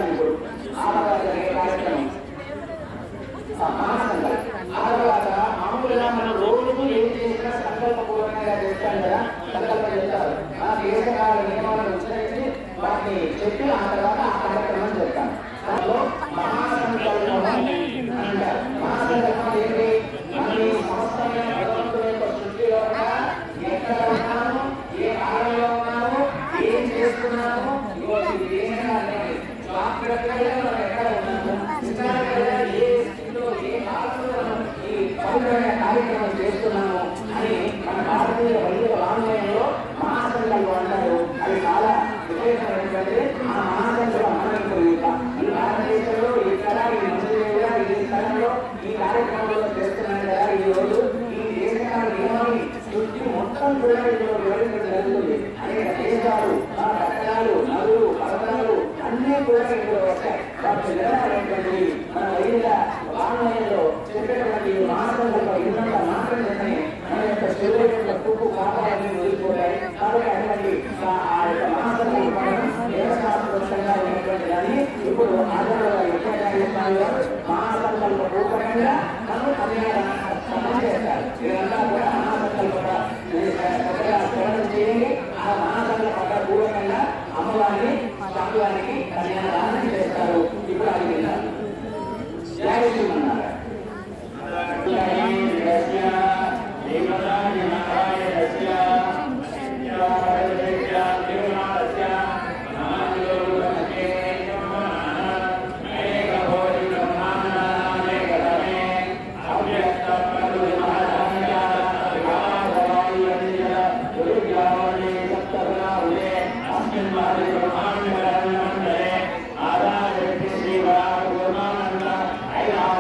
ఇప్పుడు ఆ తర్వాత కార్యక్రమం ఆ తర్వాత మామూలుగా మనం రోజుకు ఏం చేసినా సంకల్పపూర్వకంగా చేస్తాం కదా, సంకల్పం చేస్తారు. ఆ దేశకాల నియమాలను ఉచ్చరించి వాటిని చెప్పి ఆ తర్వాత ఆ కార్యక్రమం చేస్తాం. దాంట్లో మహాసంకల్పం అంటారు. మహాసంకల్పం ఏంటి? మళ్ళీ సమస్తమైన భగవంతుని యొక్క సృష్టిలో ఎక్కడ ఉన్నాము, ఏ కాలంలో ఉన్నాము, ఏం చేస్తున్నాము, జాగ్రత్తగా మనం ఎక్కడ ఉన్నాము, ఏ స్థితిలో ఏ కాలంలో ఈ పవిత్రమైన కార్యక్రమం చేస్తున్నాము అని మన భారతీయ వైద్య వాంగ్మయంలో మహాసంకల్పం అంటారు. అది చాలా విశేషమైనటువంటి ఆ మహాసంకల్పం మనం ఈ భారతదేశంలో ఇక్కడ ఈ మంత్రులుగా ఈ స్థలంలో ఈ కార్యక్రమంలో చేస్తున్నాం కదా. ఈ రోజు ఈ దేశకాల నియమాన్ని సృష్టి మొత్తం కూడా ఇందులో వివరించడం జరుగుతుంది. అనేక దేశాలు, పట్టణాలు, నదులు, పర్వతాలు అన్నీ కూడా ఇందులో వస్తాయి. వాటి వివరాలైనటువంటి మన వైద్య వాంగ్మయంలో చెప్పేటువంటి మహాసంకల్పం ఇంత మాత్రమే మన యొక్క శరీరం యొక్క తుప్పు కాపాలని వదిలిపోతాయి. కాబట్టి అటువంటి ఆ యొక్క మహాసంకల్పం దేవశాస్త్రంగా ఉన్నటువంటి దాన్ని ఇప్పుడు ఆధారంగా ఎప్పుడైనా మహాసంకల్ప రూపకంగా మనం కళ్యాణం చేస్తారు. ఇదంతా కూడా మహాసంకల్ప స్మరణ చేయండి. ఆ మహాసంకల్ప పూర్వకంగా అమ్మవారిని స్వామివారికి కళ్యాణదానం చేస్తారు. ఇప్పుడు అది విన్నారు. జయ శ్రీమన్నారాయణ. I